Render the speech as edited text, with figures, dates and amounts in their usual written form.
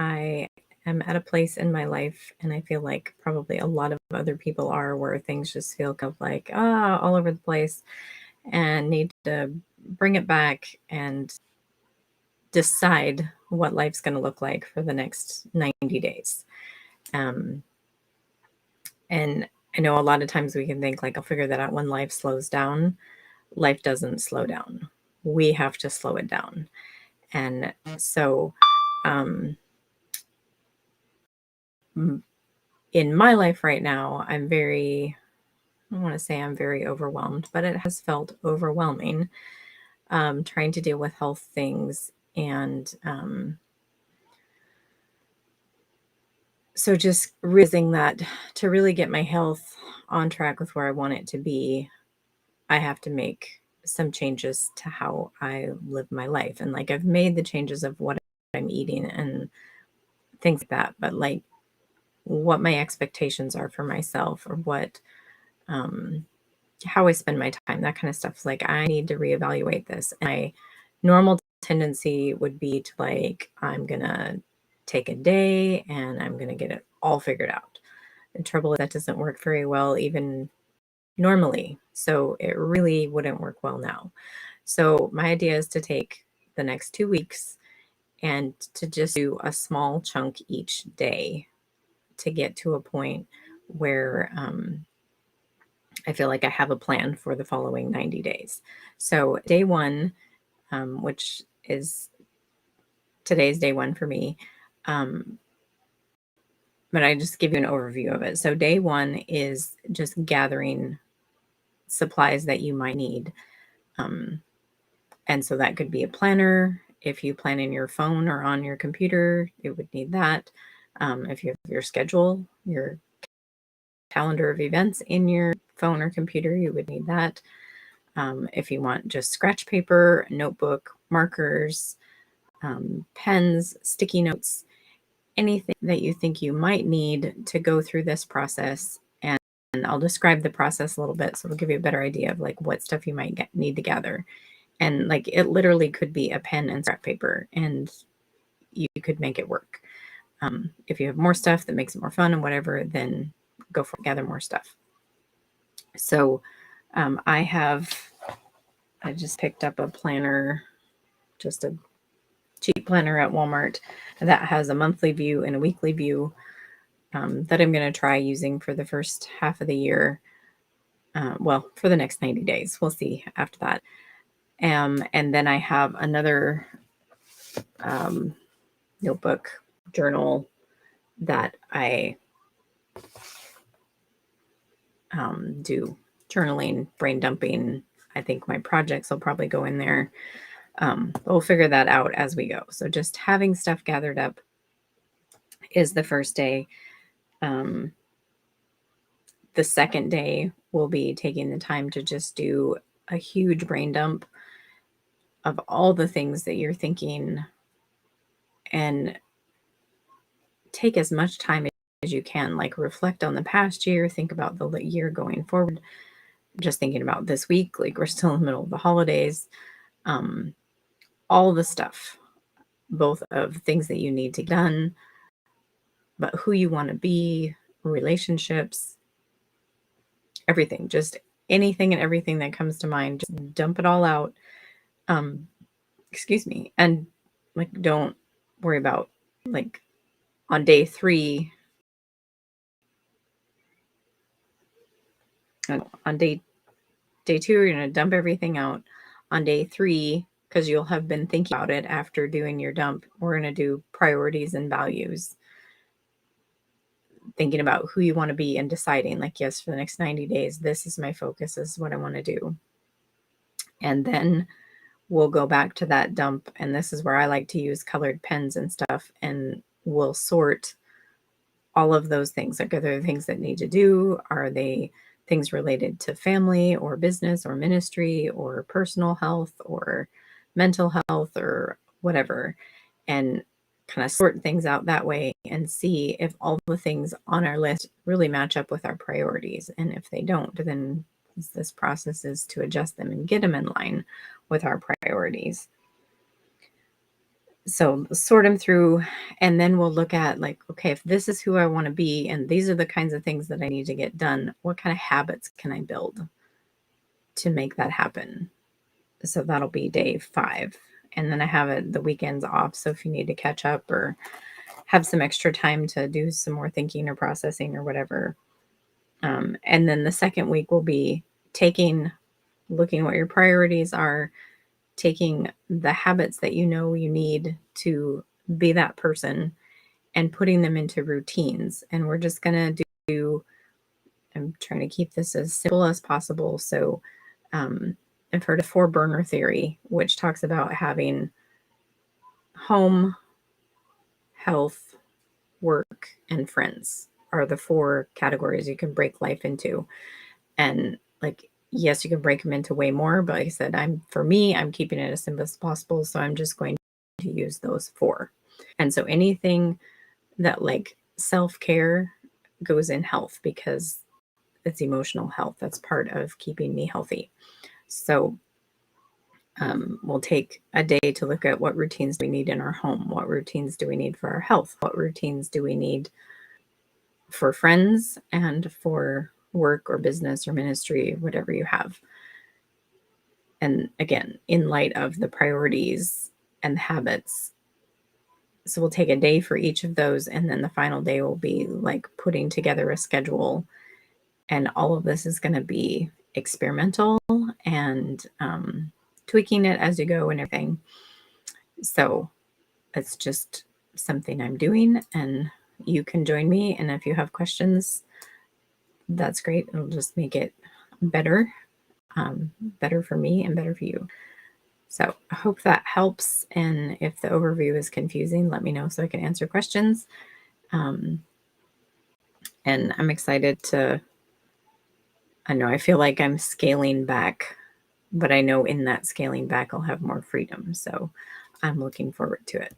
I am at a place in my life, and I feel like probably a lot of other people are, where things just feel kind of like, all over the place, and need to bring it back and decide what life's going to look like for the next 90 days. Um, and I know a lot of times we can think like, I'll figure that out when life slows down. Life doesn't slow down. We have to slow it down. And so, um, in my life right now, I don't want to say I'm very overwhelmed, but it has felt overwhelming, trying to deal with health things. And so just realizing that to really get my health on track with where I want it to be, I have to make some changes to how I live my life. And like, I've made the changes of what I'm eating and things like that, but like what my expectations are for myself, or what, how I spend my time, that kind of stuff. Like, I need to reevaluate this. And my normal tendency would be to like, I'm going to take a day and I'm going to get it all figured out. The trouble is that doesn't work very well, even normally. So it really wouldn't work well now. So my idea is to take the next 2 weeks and to just do a small chunk each day to get to a point where I feel like I have a plan for the following 90 days. So day one, which is today's day one for me, but I just give you an overview of it. So day one is just gathering supplies that you might need. And so that could be a planner. If you plan in your phone or on your computer, it would need that. If you have your schedule, your calendar of events in your phone or computer, you would need that. If you want just scratch paper, notebook, markers, pens, sticky notes, anything that you think you might need to go through this process. And I'll describe the process a little bit, so it'll give you a better idea of like what stuff you might need to gather. And like, it literally could be a pen and scrap paper, and you could make it work. If you have more stuff that makes it more fun and whatever, then go for it, gather more stuff. So I just picked up a planner, just a cheap planner at Walmart that has a monthly view and a weekly view, that I'm going to try using for the first half of the year. Well, for the next 90 days. We'll see after that. And then I have another notebook journal that I do journaling, brain dumping. I think my projects will probably go in there. We'll figure that out as we go. So just having stuff gathered up is the first day. The second day will be taking the time to just do a huge brain dump of all the things that you're thinking, and take as much time as you can. Like, reflect on the past year, think about the year going forward, just thinking about this week, like we're still in the middle of the holidays, all the stuff, both of things that you need to get done, but who you want to be, relationships, everything, just anything and everything that comes to mind, just dump it all out. Excuse me. And like, don't worry about like on day 3, on day 2, you're going to dump everything out. On day 3, because you'll have been thinking about it after doing your dump, we're going to do priorities and values, thinking about who you want to be and deciding like, yes, for the next 90 days, this is my focus, this is what I want to do. And then we'll go back to that dump. And this is where I like to use colored pens and stuff, and we'll sort all of those things. Like, are there things that need to do? Are they things related to family or business or ministry or personal health or mental health or whatever? And kind of sort things out that way and see if all the things on our list really match up with our priorities. And if they don't, then this process is to adjust them and get them in line with our priorities. So sort them through, and then we'll look at like, okay, if this is who I want to be, and these are the kinds of things that I need to get done, what kind of habits can I build to make that happen? So that'll be day 5. And then I have the weekends off. So if you need to catch up or have some extra time to do some more thinking or processing or whatever. And then the second week will be looking what your priorities are, taking the habits that you know you need to be that person and putting them into routines. And we're just going to I'm trying to keep this as simple as possible. So I've heard of 4 burner theory, which talks about having home, health, work, and friends are the 4 categories you can break life into. And like, yes, you can break them into way more, but like I said, I'm keeping it as simple as possible. So I'm just going to use those 4. And so anything that like self-care goes in health because it's emotional health. That's part of keeping me healthy. So we'll take a day to look at what routines do we need in our home? What routines do we need for our health? What routines do we need for friends and for work or business or ministry, whatever you have? And again, in light of the priorities and the habits. So we'll take a day for each of those. And then the final day will be like putting together a schedule. And all of this is going to be experimental and tweaking it as you go and everything. So it's just something I'm doing, and you can join me. And if you have questions, that's great. It'll just make it better, better for me and better for you. So I hope that helps. And if the overview is confusing, let me know so I can answer questions. And I'm excited I feel like I'm scaling back, but I know in that scaling back, I'll have more freedom. So I'm looking forward to it.